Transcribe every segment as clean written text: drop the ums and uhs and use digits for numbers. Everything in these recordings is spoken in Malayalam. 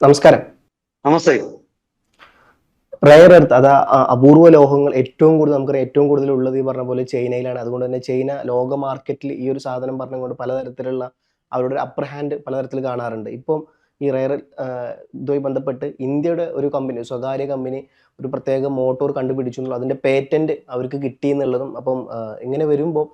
നമസ്കാരം. നമസ്തേ. റെയർ എർത്ത് അപൂർവ ലോഹങ്ങൾ ഏറ്റവും കൂടുതൽ നമുക്കറിയാം ഏറ്റവും കൂടുതൽ ഉള്ളത് ഈ പറഞ്ഞ പോലെ ചൈനയിലാണ്. അതുകൊണ്ട് തന്നെ ചൈന ലോക മാർക്കറ്റിൽ ഈ ഒരു സാധനം പറഞ്ഞുകൊണ്ട് പലതരത്തിലുള്ള അവരുടെ അപ്പർ ഹാൻഡ് പലതരത്തിൽ കാണാറുണ്ട്. ഇപ്പം ഈ റെയർ ഇതുമായി ബന്ധപ്പെട്ട് ഇന്ത്യയുടെ ഒരു കമ്പനി, സ്വകാര്യ കമ്പനി ഒരു പ്രത്യേക മോട്ടോർ കണ്ടുപിടിച്ചു എന്നുള്ളതും അതിന്റെ പേറ്റന്റ് അവർക്ക് കിട്ടി എന്നുള്ളതും അപ്പം ഇങ്ങനെ വരുമ്പോൾ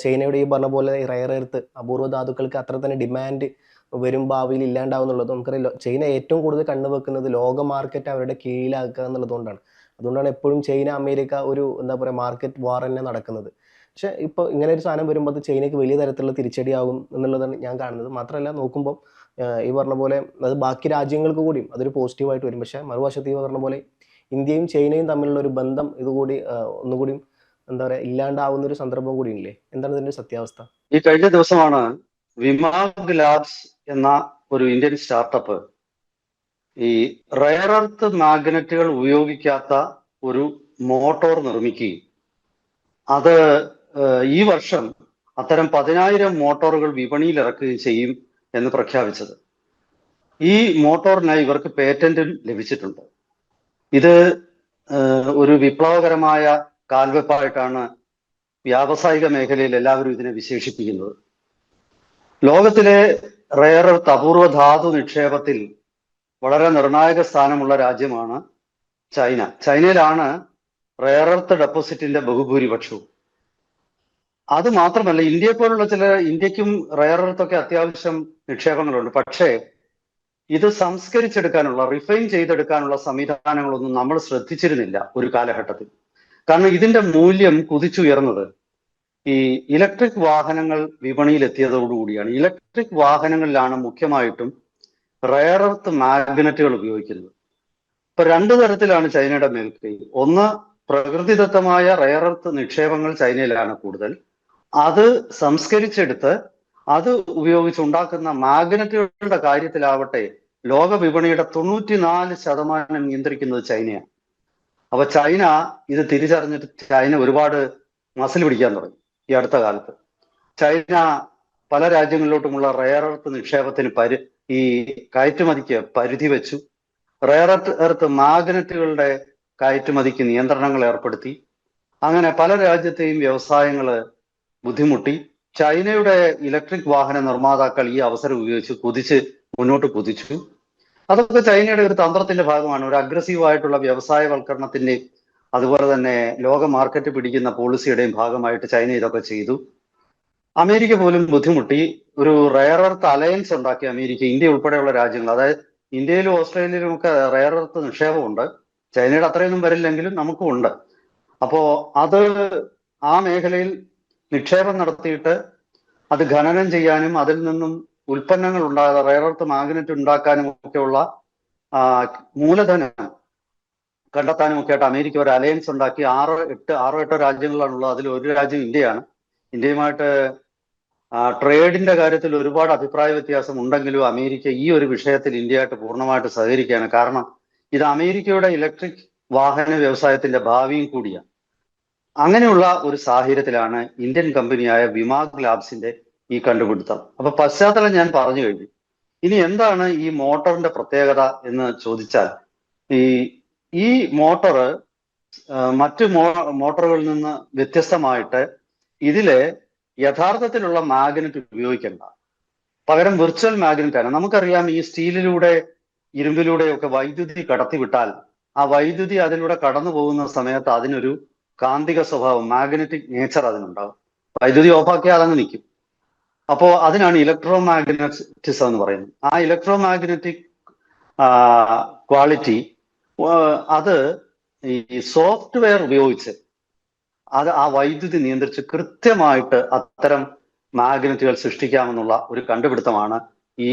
ചൈനയുടെ ഈ പറഞ്ഞ പോലെ റെയർ എർത്ത് അപൂർവ ധാതുക്കൾക്ക് അത്ര തന്നെ ഡിമാൻഡ് വരും ഭാവിയിൽ ഇല്ലാണ്ടാവുന്നുള്ളത് നമുക്കറിയാം. ചൈന ഏറ്റവും കൂടുതൽ കണ്ടുവെക്കുന്നത് ലോക മാർക്കറ്റ് അവരുടെ കീഴിലാക്കുക എന്നുള്ളതുകൊണ്ടാണ്. അതുകൊണ്ടാണ് എപ്പോഴും ചൈന അമേരിക്ക ഒരു എന്താ പറയുക മാർക്കറ്റ് വാർ തന്നെ നടക്കുന്നത്. പക്ഷെ ഇപ്പോൾ ഇങ്ങനെ ഒരു സാധനം വരുമ്പോൾ അത് ചൈനയ്ക്ക് വലിയ തരത്തിലുള്ള തിരിച്ചടിയാകും എന്നുള്ളതാണ് ഞാൻ കാണുന്നത്. മാത്രമല്ല നോക്കുമ്പോൾ ഈ പറഞ്ഞ പോലെ അത് ബാക്കി രാജ്യങ്ങൾക്ക് കൂടിയും അതൊരു പോസിറ്റീവായിട്ട് വരും. പക്ഷെ മറുവശത്ത് ഈ പറഞ്ഞ പോലെ ഇന്ത്യയും ചൈനയും തമ്മിലുള്ള ഒരു ബന്ധം ഇതുകൂടി ഒന്നുകൂടിയും എന്താ പറയുക ഇല്ലാണ്ടാവുന്ന ഒരു സന്ദർഭം കൂടി ഇല്ലേ? എന്താണ് ഇതിന്റെ സത്യാവസ്ഥ? ഈ കഴിഞ്ഞ ദിവസമാണ് വിമാഗ് ലാബ്സ് എന്ന ഒരു ഇന്ത്യൻ സ്റ്റാർട്ടപ്പ് ഈ റയർ എർത്ത് മാഗ്നറ്റുകൾ ഉപയോഗിക്കാത്ത ഒരു മോട്ടോർ നിർമ്മിക്കുകയും അത് ഈ വർഷം അത്തരം 10,000 മോട്ടോറുകൾ വിപണിയിൽ ഇറക്കുകയും ചെയ്യും എന്ന് പ്രഖ്യാപിച്ചത്. ഈ മോട്ടോറിനായി ഇവർക്ക് പേറ്റന്റും ലഭിച്ചിട്ടുണ്ട്. ഇത് ഒരു വിപ്ലവകരമായ കാൽവെപ്പായിട്ടാണ് വ്യാവസായിക മേഖലയിൽ എല്ലാവരും ഇതിനെ വിശേഷിപ്പിക്കുന്നത്. ലോകത്തിലെ റെയർ എർത്ത് അപൂർവ ധാതു നിക്ഷേപത്തിൽ വളരെ നിർണായക സ്ഥാനമുള്ള രാജ്യമാണ് ചൈന. ചൈനയിലാണ് റെയർ എർത്ത് ഡെപ്പോസിറ്റിന്റെ ബഹുഭൂരിപക്ഷവും. അത് മാത്രമല്ല, ഇന്ത്യയെ പോലുള്ള ഇന്ത്യക്കും റെയർ എർത്തൊക്കെ അത്യാവശ്യം നിക്ഷേപങ്ങളുണ്ട്. പക്ഷേ ഇത് സംസ്കരിച്ചെടുക്കാനുള്ള, റിഫൈൻ ചെയ്തെടുക്കാനുള്ള സംവിധാനങ്ങളൊന്നും നമ്മൾ ശ്രദ്ധിച്ചിരുന്നില്ല ഒരു കാലഘട്ടത്തിൽ. കാരണം ഇതിന്റെ മൂല്യം കുതിച്ചുയർന്നത് ഈ ഇലക്ട്രിക് വാഹനങ്ങൾ വിപണിയിൽ എത്തിയതോടുകൂടിയാണ്. ഇലക്ട്രിക് വാഹനങ്ങളിലാണ് മുഖ്യമായിട്ടും റെയർ എർത്ത് മാഗ്നറ്റുകൾ ഉപയോഗിക്കുന്നത്. ഇപ്പൊ രണ്ടു തരത്തിലാണ് ചൈനയുടെ മേൽക്കൈ. ഒന്ന്, പ്രകൃതിദത്തമായ റെയർ എർത്ത് നിക്ഷേപങ്ങൾ ചൈനയിലാണ് കൂടുതൽ. അത് സംസ്കരിച്ചെടുത്ത് അത് ഉപയോഗിച്ചുണ്ടാക്കുന്ന മാഗ്നറ്റുകളുടെ കാര്യത്തിലാവട്ടെ ലോക വിപണിയുടെ 94% നിയന്ത്രിക്കുന്നത് ചൈനയാണ്. അപ്പൊ ചൈന ഇത് തിരിച്ചറിഞ്ഞിട്ട് ചൈന ഒരുപാട് മസിൽ പിടിക്കാൻ തുടങ്ങി ഈ അടുത്ത കാലത്ത്. ചൈന പല രാജ്യങ്ങളിലോട്ടുമുള്ള റെയർ എർത്ത് നിക്ഷേപത്തിന് ഈ കയറ്റുമതിക്ക് പരിധി വെച്ചു. റെയർ എർത്ത് മാഗ്നറ്റുകളുടെ കയറ്റുമതിക്ക് നിയന്ത്രണങ്ങൾ ഏർപ്പെടുത്തി. അങ്ങനെ പല രാജ്യത്തെയും വ്യവസായങ്ങള് ബുദ്ധിമുട്ടി. ചൈനയുടെ ഇലക്ട്രിക് വാഹന നിർമ്മാതാക്കൾ ഈ അവസരം ഉപയോഗിച്ച് മുന്നോട്ട് കുതിച്ചു. അതൊക്കെ ചൈനയുടെ ഒരു തന്ത്രത്തിന്റെ ഭാഗമാണ്. ഒരു അഗ്രസീവായിട്ടുള്ള വ്യവസായവൽക്കരണത്തിന്റെ, അതുപോലെ തന്നെ ലോക മാർക്കറ്റ് പിടിക്കുന്ന പോളിസിയുടെയും ഭാഗമായിട്ട് ചൈന ഇതൊക്കെ ചെയ്തു. അമേരിക്ക പോലും ബുദ്ധിമുട്ടി. ഒരു റെയർ എർത്ത് അലയൻസ് ഉണ്ടാക്കി അമേരിക്ക, ഇന്ത്യ ഉൾപ്പെടെയുള്ള രാജ്യങ്ങൾ. അതായത് ഇന്ത്യയിലും ഓസ്ട്രേലിയയിലും ഒക്കെ റെയർ എർത്ത് നിക്ഷേപമുണ്ട്. ചൈനയുടെ അത്രയൊന്നും വരില്ലെങ്കിലും നമുക്കും ഉണ്ട്. അപ്പോ അത് ആ മേഖലയിൽ നിക്ഷേപം നടത്തിയിട്ട് അത് ഖനനം ചെയ്യാനും അതിൽ നിന്നും ഉൽപ്പന്നങ്ങൾ റെയർ എർത്ത് മാഗ്നറ്റ് ഉണ്ടാക്കാനും ഒക്കെയുള്ള മൂലധനം കണ്ടെത്താനും ഒക്കെ ആയിട്ട് അമേരിക്ക ഒരു അലയൻസ് ഉണ്ടാക്കി. ആറോ എട്ടോ രാജ്യങ്ങളാണുള്ളത്. അതിൽ ഒരു രാജ്യം ഇന്ത്യയാണ്. ഇന്ത്യയുമായിട്ട് ട്രേഡിന്റെ കാര്യത്തിൽ ഒരുപാട് അഭിപ്രായ വ്യത്യാസം ഉണ്ടെങ്കിലും അമേരിക്ക ഈ ഒരു വിഷയത്തിൽ ഇന്ത്യയായിട്ട് പൂർണ്ണമായിട്ട് സഹകരിക്കുകയാണ്. കാരണം ഇത് അമേരിക്കയുടെ ഇലക്ട്രിക് വാഹന വ്യവസായത്തിന്റെ ഭാവിയും കൂടിയാണ്. അങ്ങനെയുള്ള ഒരു സാഹചര്യത്തിലാണ് ഇന്ത്യൻ കമ്പനിയായ വിമാഗ് ലാബ്സിന്റെ ഈ കണ്ടുപിടുത്തം. അപ്പൊ പശ്ചാത്തലം ഞാൻ പറഞ്ഞു കഴിഞ്ഞു. ഇനി എന്താണ് ഈ മോട്ടോറിന്റെ പ്രത്യേകത എന്ന് ചോദിച്ചാൽ, ഈ മോട്ടോർ മറ്റു മോട്ടോറുകളിൽ നിന്ന് വ്യത്യസ്തമായിട്ട് ഇതില് യഥാർത്ഥത്തിലുള്ള മാഗ്നറ്റ് ഉപയോഗിക്കേണ്ട, പകരം വിർച്വൽ മാഗ്നറ്റ് ആണ്. നമുക്കറിയാം, ഈ സ്റ്റീലിലൂടെ ഇരുമ്പിലൂടെയൊക്കെ വൈദ്യുതി കടത്തിവിട്ടാൽ ആ വൈദ്യുതി അതിലൂടെ കടന്നു പോകുന്ന സമയത്ത് അതിനൊരു കാന്തിക സ്വഭാവം, മാഗ്നറ്റിക് നേച്ചർ അതിനുണ്ടാകും. വൈദ്യുതി ഓഫാക്കിയാൽ അതങ്ങ് നിൽക്കും. അപ്പോ അതിനാണ് ഇലക്ട്രോ മാഗ്നറ്റിസം എന്ന് പറയുന്നത്. ആ ഇലക്ട്രോ മാഗ്നറ്റിക് ക്വാളിറ്റി അത് ഈ സോഫ്റ്റ്വെയർ ഉപയോഗിച്ച് അത് ആ വൈദ്യുതി നിയന്ത്രിച്ച് കൃത്യമായിട്ട് അത്തരം മാഗ്നറ്റുകൾ സൃഷ്ടിക്കാമെന്നുള്ള ഒരു കണ്ടുപിടുത്തമാണ് ഈ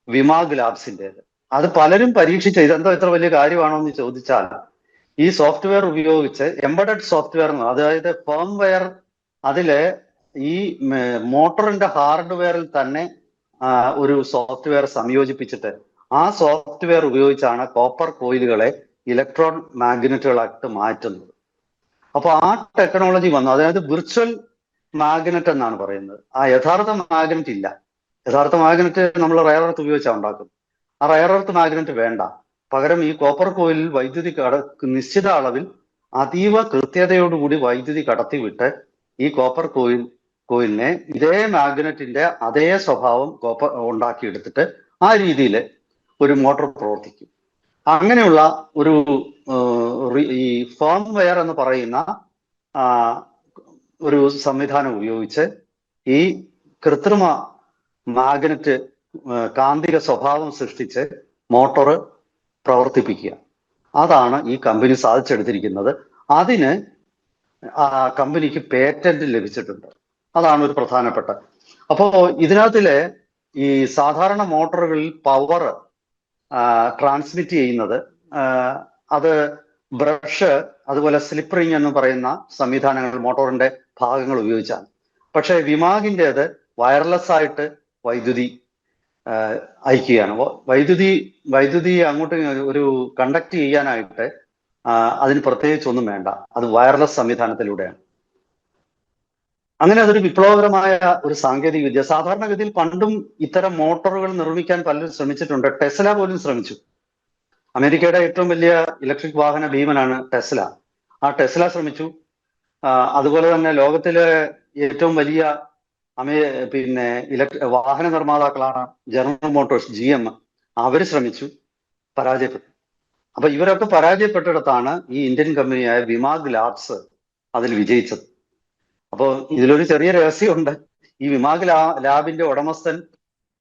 വിമാഗ് ലാബ്സിൻ്റെത്. അത് പലരും പരീക്ഷിച്ച് ഇതെന്തോ ഇത്ര വലിയ കാര്യമാണോ എന്ന് ചോദിച്ചാൽ, ഈ സോഫ്റ്റ്വെയർ ഉപയോഗിച്ച് എംബഡഡ് സോഫ്റ്റ്വെയർ, അതായത് ഫേംവെയർ, അതില് ഈ മോട്ടറിന്റെ ഹാർഡ്വെയറിൽ തന്നെ ഒരു സോഫ്റ്റ്വെയർ സംയോജിപ്പിച്ചിട്ട് ആ സോഫ്റ്റ്വെയർ ഉപയോഗിച്ചാണ് കോപ്പർ കോയിലുകളെ ഇലക്ട്രോൺ മാഗ്നറ്റുകളായിട്ട് മാറ്റുന്നത്. അപ്പൊ ആ ടെക്നോളജി വന്നു. അതായത് വിർച്വൽ മാഗ്നറ്റ് എന്നാണ് പറയുന്നത്. ആ യഥാർത്ഥ മാഗ്നറ്റ് ഇല്ല. യഥാർത്ഥ മാഗ്നറ്റ് നമ്മൾ റെയർ എർത്ത് ഉപയോഗിച്ചാണ് ഉണ്ടാക്കുന്നത്. ആ റയർ എർത്ത് മാഗ്നറ്റ് വേണ്ട. പകരം ഈ കോപ്പർ കോയിലിൽ വൈദ്യുതി നിശ്ചിത അളവിൽ അതീവ കൃത്യതയോടുകൂടി വൈദ്യുതി കടത്തിവിട്ട് ഈ കോപ്പർ കോയിലിനെ ഇതേ മാഗ്നറ്റിന്റെ അതേ സ്വഭാവം ഉണ്ടാക്കിയെടുത്തിട്ട് ആ രീതിയിൽ ഒരു മോട്ടോർ പ്രവർത്തിക്കും. അങ്ങനെയുള്ള ഒരു ഈ ഫേം വെയർ എന്ന് പറയുന്ന ഒരു സംവിധാനം ഉപയോഗിച്ച് ഈ കൃത്രിമ മാഗ്നറ്റ് കാന്തിക സ്വഭാവം സൃഷ്ടിച്ച് മോട്ടോർ പ്രവർത്തിപ്പിക്കുക. അതാണ് ഈ കമ്പനി സാധിച്ചെടുത്തിരിക്കുന്നത്. അതിന് കമ്പനിക്ക് പേറ്റന്റ് ലഭിച്ചിട്ടുണ്ട്. അതാണ് ഒരു പ്രധാനപ്പെട്ട. അപ്പോ ഇതിനകത്തിലെ ഈ സാധാരണ മോട്ടോറുകളിൽ പവർ ട്രാൻസ്മിറ്റ് ചെയ്യുന്നത് അത് ബ്രഷ് അതുപോലെ സ്ലിപ്പ് റിംഗ് എന്ന് പറയുന്ന സംവിധാനങ്ങൾ മോട്ടോറിന്റെ ഭാഗങ്ങൾ ഉപയോഗിച്ചാണ്. പക്ഷേ വിമാഗിൻ്റെത് വയർലെസ് ആയിട്ട് വൈദ്യുതി അയക്കുകയാണ്. വൈദ്യുതി അങ്ങോട്ട് ഒരു കണ്ടക്ട് ചെയ്യാനായിട്ട് അതിന് പ്രത്യേകിച്ച് ഒന്നും വേണ്ട. അത് വയർലെസ് സംവിധാനത്തിലൂടെയാണ്. അങ്ങനെ അതൊരു വിപ്ലവകരമായ ഒരു സാങ്കേതിക വിദ്യ. സാധാരണഗതിയിൽ പണ്ടും ഇത്തരം മോട്ടോറുകൾ നിർമ്മിക്കാൻ പലരും ശ്രമിച്ചിട്ടുണ്ട്. ടെസ്ല പോലും ശ്രമിച്ചു. അമേരിക്കയുടെ ഏറ്റവും വലിയ ഇലക്ട്രിക് വാഹന ഭീമനാണ് ടെസ്ല. ആ ടെസ്ല ശ്രമിച്ചു. അതുപോലെ തന്നെ ലോകത്തിലെ ഏറ്റവും വലിയ വാഹന നിർമ്മാതാക്കളാണ് ജനറൽ മോട്ടോഴ്സ്, GM. അവര് ശ്രമിച്ചു, പരാജയപ്പെട്ടു. അപ്പൊ ഇവരൊക്കെ പരാജയപ്പെട്ടിടത്താണ് ഈ ഇന്ത്യൻ കമ്പനിയായ വിമാഗ് ലാബ്സ് അതിൽ വിജയിച്ചത്. അപ്പോൾ ഇതിലൊരു ചെറിയ രഹസ്യമുണ്ട്. ഈ വിമാഗ് ലാബിന്റെ ഉടമസ്ഥൻ,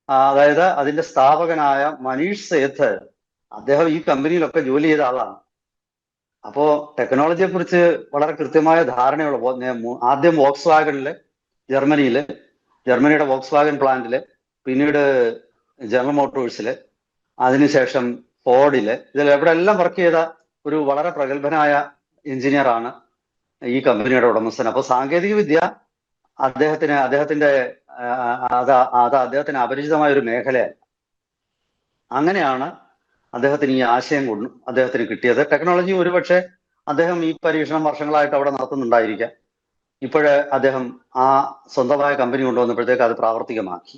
അതായത് അതിന്റെ സ്ഥാപകനായ മനീഷ് സേത്ത്, അദ്ദേഹം ഈ കമ്പനിയിലൊക്കെ ജോലി ചെയ്ത ആളാണ്. അപ്പോ ടെക്നോളജിയെ കുറിച്ച് വളരെ കൃത്യമായ ധാരണയുള്ള ആദ്യം വോക്സ് വാഗണില് ജർമ്മനിയുടെ വോക്സ് വാഗൺ പ്ലാന്റില്, പിന്നീട് ജനറൽ മോട്ടോഴ്സില്, അതിനുശേഷം ഫോർഡില്, എവിടെ എല്ലാം വർക്ക് ചെയ്ത ഒരു വളരെ പ്രഗത്ഭനായ എഞ്ചിനീയർ ആണ് ഈ കമ്പനിയുടെ ഉടമസ്ഥൻ. അപ്പൊ സാങ്കേതിക വിദ്യ അദ്ദേഹത്തിന് അപരിചിതമായ ഒരു മേഖലയല്ല. അങ്ങനെയാണ് അദ്ദേഹത്തിന് ഈ ആശയം കൊണ്ടും അദ്ദേഹത്തിന് കിട്ടിയത്. ടെക്നോളജി ഒരുപക്ഷെ അദ്ദേഹം ഈ പരീക്ഷണം വർഷങ്ങളായിട്ട് അവിടെ നടത്തുന്നുണ്ടായിരിക്കാം. ഇപ്പോഴ് അദ്ദേഹം ആ സ്വന്തമായ കമ്പനി കൊണ്ടുവന്നപ്പോഴത്തേക്ക് അത് പ്രാവർത്തികമാക്കി.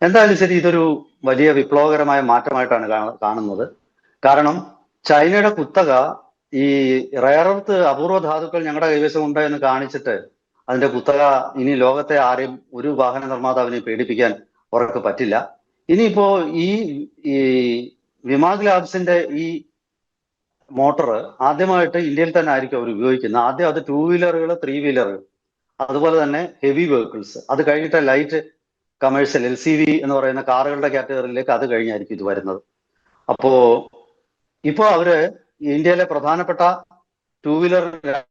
എന്തായാലും ശരി, ഇതൊരു വലിയ വിപ്ലവകരമായ മാറ്റമായിട്ടാണ് കാണുന്നത്. കാരണം ചൈനയുടെ കുത്തക ഈ റയർ എർത്ത് അപൂർവ ധാതുക്കൾ ഞങ്ങളുടെ കൈവശം ഉണ്ട് എന്ന് കാണിച്ചിട്ട് അതിന്റെ കുത്തക ഇനി ലോകത്തെ ആരെയും ഒരു വാഹന നിർമ്മാതാവിനെ പേടിപ്പിക്കാൻ അവർക്ക് പറ്റില്ല. ഇനിയിപ്പോ ഈ വിമാഗ് ലാബ്സിന്റെ ഈ മോട്ടോർ ആദ്യമായിട്ട് ഇന്ത്യയിൽ തന്നെ ആയിരിക്കും അവർ ഉപയോഗിക്കുന്നത്. ആദ്യം അത് 2 വീലറുകൾ, 3 വീലറുകൾ, അതുപോലെ തന്നെ ഹെവി വെഹിക്കിൾസ്, അത് കഴിഞ്ഞിട്ട് ലൈറ്റ് കമേഴ്ഷ്യൽ LCV എന്ന് പറയുന്ന കാറുകളുടെ കാറ്റഗറിയിലേക്ക് അത് കഴിഞ്ഞായിരിക്കും ഇത് വരുന്നത്. അപ്പോ ഇപ്പോ അവര് ഇന്ത്യയിലെ പ്രധാനപ്പെട്ട 2 വീലർ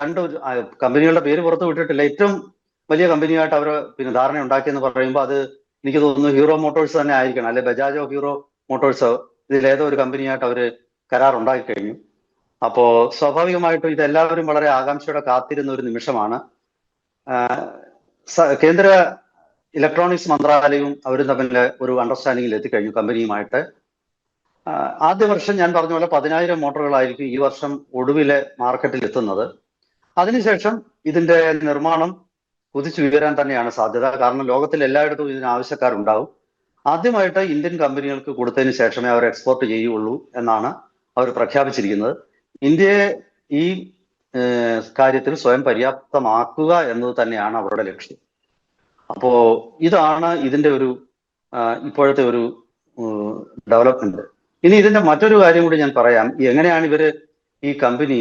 2 കമ്പനികളുടെ പേര് പുറത്തു വിട്ടിട്ടില്ല. ഏറ്റവും വലിയ കമ്പനിയായിട്ട് അവർ ധാരണ ഉണ്ടാക്കിയെന്ന് പറയുമ്പോൾ അത് എനിക്ക് തോന്നുന്നു ഹീറോ മോട്ടോഴ്സ് തന്നെ ആയിരിക്കണം, അല്ലെ ബജാജോ ഹീറോ മോട്ടോഴ്സോ, ഇതിലേതോ ഒരു കമ്പനിയായിട്ട് അവർ കരാർ ഉണ്ടാക്കി കഴിഞ്ഞു. അപ്പോ സ്വാഭാവികമായിട്ടും ഇതെല്ലാവരും വളരെ ആകാംക്ഷയോടെ കാത്തിരുന്ന ഒരു നിമിഷമാണ്. കേന്ദ്ര ഇലക്ട്രോണിക്സ് മന്ത്രാലയവും അവരും തമ്മിൽ ഒരു അണ്ടർസ്റ്റാൻഡിങ്ങിൽ എത്തിക്കഴിഞ്ഞു കമ്പനിയുമായിട്ട്. ആദ്യ വർഷം ഞാൻ പറഞ്ഞ പോലെ 10,000 മോട്ടോറുകളായിരിക്കും ഈ വർഷം ഒടുവിലെ മാർക്കറ്റിൽ എത്തുന്നത്. അതിനുശേഷം ഇതിന്റെ നിർമ്മാണം കുതിച്ചുയരാൻ തന്നെയാണ് സാധ്യത. കാരണം ലോകത്തിൽ എല്ലായിടത്തും ഇതിന് ആവശ്യക്കാരുണ്ടാവും. ആദ്യമായിട്ട് ഇന്ത്യൻ കമ്പനികൾക്ക് കൊടുത്തതിന് ശേഷമേ അവർ എക്സ്പോർട്ട് ചെയ്യുള്ളൂ എന്നാണ് അവർ പ്രഖ്യാപിച്ചിരിക്കുന്നത്. ഇന്ത്യയെ ഈ കാര്യത്തിൽ സ്വയം പര്യാപ്തമാക്കുക എന്നത് തന്നെയാണ് അവരുടെ ലക്ഷ്യം. അപ്പോ ഇതാണ് ഇതിന്റെ ഒരു ഇപ്പോഴത്തെ ഒരു ഡെവലപ്മെന്റ്. ഇനി ഇതിന്റെ മറ്റൊരു കാര്യം കൂടി ഞാൻ പറയാം. എങ്ങനെയാണ് ഇവര് ഈ കമ്പനി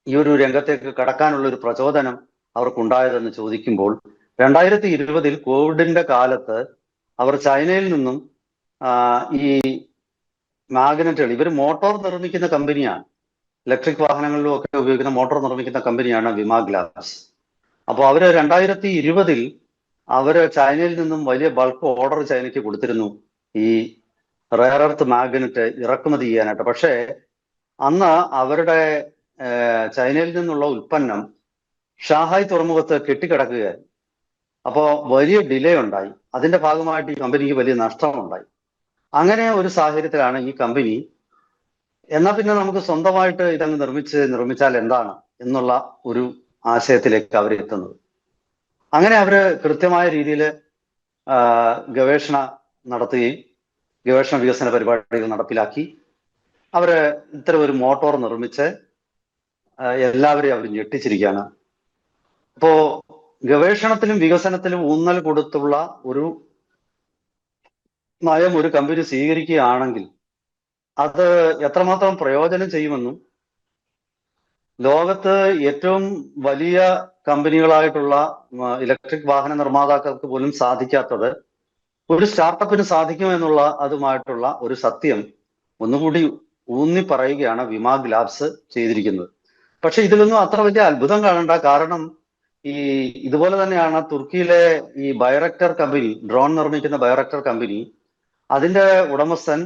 ഈ ഒരു രംഗത്തേക്ക് കടക്കാനുള്ള ഒരു പ്രചോദനം അവർക്കുണ്ടായതെന്ന് ചോദിക്കുമ്പോൾ, 2020 കോവിഡിന്റെ കാലത്ത് അവർ ചൈനയിൽ നിന്നും ഈ മാഗ്നറ്റുകൾ, ഇവർ മോട്ടോർ നിർമ്മിക്കുന്ന കമ്പനിയാണ്, ഇലക്ട്രിക് വാഹനങ്ങളിലും ഒക്കെ ഉപയോഗിക്കുന്ന മോട്ടോർ നിർമ്മിക്കുന്ന കമ്പനിയാണ് വിമാഗ് ലാബ്സ്. അപ്പോൾ അവര് 2020 അവര് ചൈനയിൽ നിന്നും വലിയ ബൾക്ക് ഓർഡർ ചൈനയ്ക്ക് കൊടുത്തിരുന്നു ഈ റയർ എർത്ത് മാഗ്നറ്റ് ഇറക്കുമതി ചെയ്യാനായിട്ട്. പക്ഷേ അന്ന് അവരുടെ ചൈനയിൽ നിന്നുള്ള ഉൽപ്പന്നം ഷാഹായ് തുറമുഖത്ത് കെട്ടിക്കിടക്കുകയായിരുന്നു. അപ്പോൾ വലിയ ഡിലേ ഉണ്ടായി. അതിന്റെ ഭാഗമായിട്ട് ഈ കമ്പനിക്ക് വലിയ നഷ്ടമുണ്ടായി. അങ്ങനെ ഒരു സാഹചര്യത്തിലാണ് ഈ കമ്പനി എന്നാൽ പിന്നെ നമുക്ക് സ്വന്തമായിട്ട് ഇതങ്ങ് നിർമ്മിച്ചാൽ എന്താണ് എന്നുള്ള ഒരു ആശയത്തിലേക്ക് അവർ എത്തുന്നത്. അങ്ങനെ അവര് കൃത്യമായ രീതിയിൽ ഗവേഷണം നടത്തുകയും ഗവേഷണ വികസന പരിപാടികൾ നടപ്പിലാക്കി. അവര് ഇത്തരം ഒരു മോട്ടോർ നിർമ്മിച്ച് എല്ലാവരെയും അവർ ഞെട്ടിച്ചിരിക്കുകയാണ്. അപ്പോ ഗവേഷണത്തിലും വികസനത്തിലും ഊന്നൽ കൊടുത്തുള്ള ഒരു നയം ഒരു കമ്പനി സ്വീകരിക്കുകയാണെങ്കിൽ അത് എത്രമാത്രം പ്രയോജനം ചെയ്യുമെന്നും, ലോകത്ത് ഏറ്റവും വലിയ കമ്പനികളായിട്ടുള്ള ഇലക്ട്രിക് വാഹന നിർമ്മാതാക്കൾക്ക് പോലും സാധിക്കാത്തത് ഒരു സ്റ്റാർട്ടപ്പിന് സാധിക്കുമെന്നുള്ള അതുമായിട്ടുള്ള ഒരു സത്യം ഒന്നുകൂടി ഊന്നി പറയുകയാണ് വിമാഗ് ലാബ്സ് ചെയ്തിരിക്കുന്നത്. പക്ഷെ ഇതിലൊന്നും അത്ര വലിയ അത്ഭുതം കാണണ്ട. കാരണം ഇതുപോലെ തന്നെയാണ് തുർക്കിയിലെ ഈ ബൈറക്ടർ കമ്പനി, ഡ്രോൺ നിർമ്മിക്കുന്ന ബൈറക്ടർ കമ്പനി, അതിന്റെ ഉടമസ്ഥൻ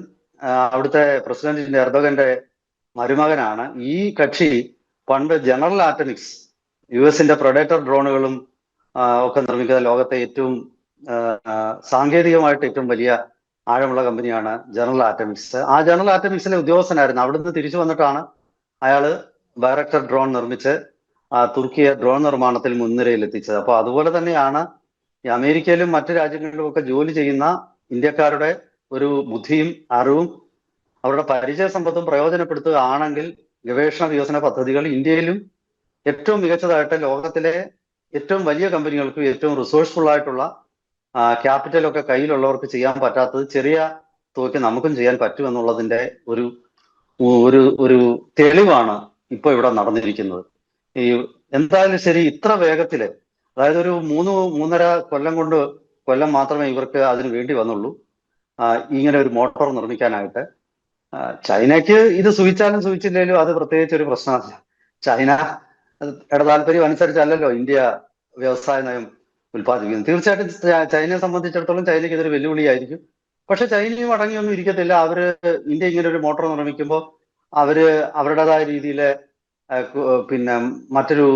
അവിടുത്തെ പ്രസിഡന്റ് എർദോഗന്റെ മരുമകനാണ്. ഈ കക്ഷി പണ്ട് ജനറൽ ആറ്റമിക്സ്, US-ന്റെ പ്രൊഡേറ്റർ ഡ്രോണുകളും ഒക്കെ നിർമ്മിക്കുന്ന ലോകത്തെ ഏറ്റവും സാങ്കേതികമായിട്ട് ഏറ്റവും വലിയ ആഴമുള്ള കമ്പനിയാണ് ജനറൽ ആറ്റമിക്സ്. ആ ജനറൽ ആറ്റമിക്സിലെ ഉദ്യോഗസ്ഥനായിരുന്നു. അവിടുന്ന് തിരിച്ചു വന്നിട്ടാണ് അയാള് ബൈറക്ടർ ഡ്രോൺ നിർമ്മിച്ച് തുർക്കിയെ ഡ്രോൺ നിർമ്മാണത്തിൽ മുൻനിരയിൽ എത്തിച്ചത്. അപ്പൊ അതുപോലെ തന്നെയാണ് ഈ അമേരിക്കയിലും മറ്റു രാജ്യങ്ങളിലും ഒക്കെ ജോലി ചെയ്യുന്ന ഇന്ത്യക്കാരുടെ ഒരു ബുദ്ധിയും അറിവും അവരുടെ പരിചയ സമ്പത്തും പ്രയോജനപ്പെടുത്തുകയാണെങ്കിൽ ഗവേഷണ വികസന പദ്ധതികൾ ഇന്ത്യയിലും ഏറ്റവും മികച്ചതായിട്ട് ലോകത്തിലെ ഏറ്റവും വലിയ കമ്പനികൾക്ക് ഏറ്റവും റിസോഴ്സ്ഫുൾ ആയിട്ടുള്ള ക്യാപിറ്റലൊക്കെ കയ്യിലുള്ളവർക്ക് ചെയ്യാൻ പറ്റാത്തത് ചെറിയ തുകയ്ക്ക് നമുക്കും ചെയ്യാൻ പറ്റുമെന്നുള്ളതിന്റെ ഒരു ഒരു ഒരു തെളിവാണ് ഇപ്പൊ ഇവിടെ നടന്നിരിക്കുന്നത്. ഈ എന്തായാലും ശരി, ഇത്ര വേഗത്തില്, അതായത് ഒരു 3-3.5 കൊല്ലം മാത്രമേ ഇവർക്ക് അതിന് വേണ്ടി വന്നുള്ളൂ ഇങ്ങനെ ഒരു മോട്ടോർ നിർമ്മിക്കാനായിട്ട്. ചൈനയ്ക്ക് ഇത് സുഖിച്ചാലും സുഖിച്ചില്ലെങ്കിലും അത് പ്രത്യേകിച്ച് ഒരു പ്രശ്നമല്ല. ചൈനയുടെ താല്പര്യം അനുസരിച്ചല്ലല്ലോ ഇന്ത്യ വ്യവസായ നയം ഉൽപ്പാദിപ്പിക്കുന്നത്. തീർച്ചയായിട്ടും ചൈനയെ സംബന്ധിച്ചിടത്തോളം ചൈനയ്ക്ക് ഇതൊരു വെല്ലുവിളിയായിരിക്കും. പക്ഷെ ചൈനയും അടങ്ങിയൊന്നും ഇരിക്കത്തില്ല. ഇന്ത്യ ഇങ്ങനെ ഒരു മോട്ടോർ നിർമ്മിക്കുമ്പോൾ അവരുടേതായ രീതിയിൽ പിന്നെ മറ്റൊരു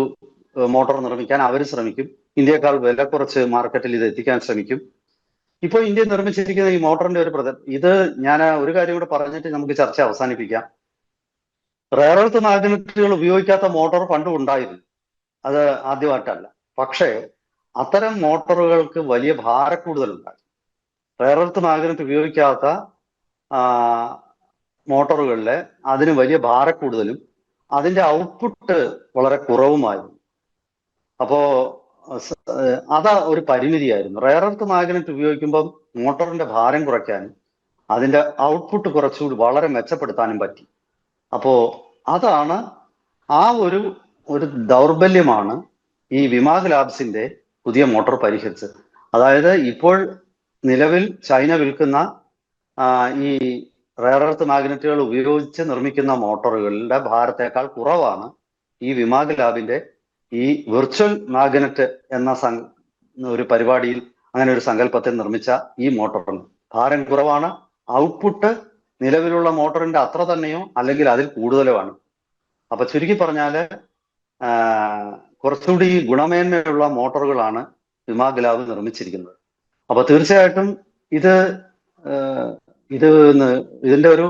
മോട്ടോർ നിർമ്മിക്കാൻ അവർ ശ്രമിക്കും. ഇന്ത്യക്കാൾ വില കുറച്ച് മാർക്കറ്റിൽ ഇത് എത്തിക്കാൻ ശ്രമിക്കും. ഇപ്പൊ ഇന്ത്യ നിർമ്മിച്ചിരിക്കുന്ന ഈ മോട്ടറിന്റെ ഇത് ഞാൻ ഒരു കാര്യം കൂടെ പറഞ്ഞിട്ട് നമുക്ക് ചർച്ച അവസാനിപ്പിക്കാം. റെയർ എർത്ത് മാഗ്നറ്റുകൾ ഉപയോഗിക്കാത്ത മോട്ടോർ പണ്ടും ഉണ്ടായിരുന്നു, അത് ആദ്യമായിട്ടല്ല. പക്ഷേ അത്തരം മോട്ടോറുകൾക്ക് വലിയ ഭാരക്കൂടുതലുണ്ടായി. റെയർ എർത്ത് മാഗ്നറ്റ് ഉപയോഗിക്കാത്ത മോട്ടോറുകളിലെ അതിന് വലിയ ഭാരക്കൂടുതലും അതിന്റെ ഔട്ട്പുട്ട് വളരെ കുറവുമായിരുന്നു. അപ്പോ അതാ ഒരു പരിമിതിയായിരുന്നു. റെയർ എർത്ത് മാഗ്നറ്റ് ഉപയോഗിക്കുമ്പം മോട്ടോറിന്റെ ഭാരം കുറയ്ക്കാനും അതിന്റെ ഔട്ട്പുട്ട് കുറച്ചുകൂടി വളരെ മെച്ചപ്പെടുത്താനും പറ്റി. അപ്പോ അതാണ് ഒരു ദൗർബല്യമാണ് ഈ വിമാഗ് ലാബ്സിന്റെ പുതിയ മോട്ടോർ പരിഹരിച്ചത്. അതായത് ഇപ്പോൾ നിലവിൽ ചൈന വിൽക്കുന്ന ഈ റെയർ എർത്ത് മാഗ്നറ്റുകൾ ഉപയോഗിച്ച് നിർമ്മിക്കുന്ന മോട്ടോറുകളുടെ ഭാരത്തേക്കാൾ കുറവാണ് ഈ വിമാഗ് ലാബിന്റെ ഈ വിർച്വൽ മാഗ്നറ്റ് എന്ന ഒരു പരിപാടിയിൽ അങ്ങനെ ഒരു സങ്കല്പത്തിൽ നിർമ്മിച്ച ഈ മോട്ടോറിന് ഭാരം കുറവാണ്. ഔട്ട്പുട്ട് നിലവിലുള്ള മോട്ടോറിന്റെ അത്ര തന്നെയോ അല്ലെങ്കിൽ അതിൽ കൂടുതലോ ആണ്. അപ്പൊ ചുരുക്കി പറഞ്ഞാല് കുറച്ചുകൂടി ഗുണമേന്മയുള്ള മോട്ടോറുകളാണ് വിമാഗ് ലാബ് നിർമ്മിച്ചിരിക്കുന്നത്. അപ്പൊ തീർച്ചയായിട്ടും ഇതിന്റെ ഒരു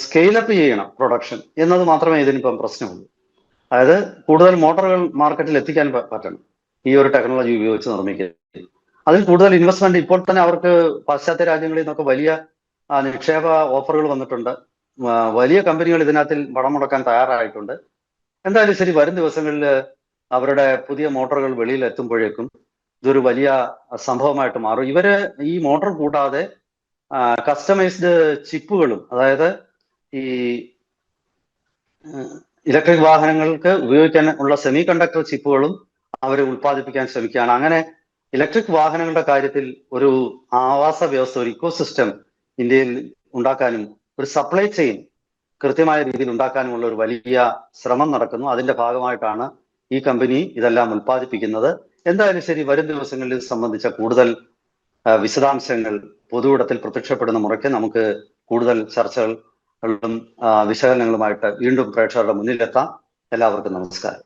സ്കെയിലപ്പ് ചെയ്യണം പ്രൊഡക്ഷൻ എന്നത് മാത്രമേ ഇതിനിപ്പം പ്രശ്നമുള്ളൂ. അതായത് കൂടുതൽ മോട്ടോറുകൾ മാർക്കറ്റിൽ എത്തിക്കാൻ പറ്റണം ഈ ഒരു ടെക്നോളജി ഉപയോഗിച്ച് നിർമ്മിക്കുന്നത്. അതിൽ കൂടുതൽ ഇൻവെസ്റ്റ്മെന്റ് ഇപ്പോൾ തന്നെ അവർക്ക് പാശ്ചാത്യ രാജ്യങ്ങളിൽ നിന്നൊക്കെ വലിയ നിക്ഷേപ ഓഫറുകൾ വന്നിട്ടുണ്ട്. വലിയ കമ്പനികൾ ഇതിനകത്തിൽ പണം മുടക്കാൻ തയ്യാറായിട്ടുണ്ട്. എന്തായാലും ശരി, വരും ദിവസങ്ങളിൽ അവരുടെ പുതിയ മോട്ടോറുകൾ വെളിയിൽ എത്തുമ്പോഴേക്കും ഇതൊരു വലിയ സംഭവമായിട്ട് മാറും. ഈ മോട്ടോർ കൂടാതെ കസ്റ്റമൈസ്ഡ് ചിപ്പുകളും, അതായത് ഈ ഇലക്ട്രിക് വാഹനങ്ങൾക്ക് ഉപയോഗിക്കാൻ ഉള്ള സെമി കണ്ടക്ടർ ചിപ്പുകളും അവർ ഉൽപ്പാദിപ്പിക്കാൻ ശ്രമിക്കുകയാണ്. അങ്ങനെ ഇലക്ട്രിക് വാഹനങ്ങളുടെ കാര്യത്തിൽ ഒരു ആവാസ വ്യവസ്ഥ, ഒരു ഇക്കോസിസ്റ്റം ഇന്ത്യയിൽ ഉണ്ടാക്കാനും ഒരു സപ്ലൈ ചെയിൻ കൃത്യമായ രീതിയിൽ ഉണ്ടാക്കാനുമുള്ള ഒരു വലിയ ശ്രമം നടക്കുന്നു. അതിന്റെ ഭാഗമായിട്ടാണ് ഈ കമ്പനി ഇതെല്ലാം ഉൽപ്പാദിപ്പിക്കുന്നത്. എന്തായാലും ശരി, വരും ദിവസങ്ങളിൽ ഇത് സംബന്ധിച്ച കൂടുതൽ വിശദാംശങ്ങൾ പൊതുവിടത്തിൽ പ്രത്യക്ഷപ്പെടുന്ന മുറയ്ക്ക് നമുക്ക് കൂടുതൽ ചർച്ചകളും വിശകലനങ്ങളുമായിട്ട് വീണ്ടും പ്രേക്ഷകരുടെ മുന്നിലെത്താം. എല്ലാവർക്കും നമസ്കാരം.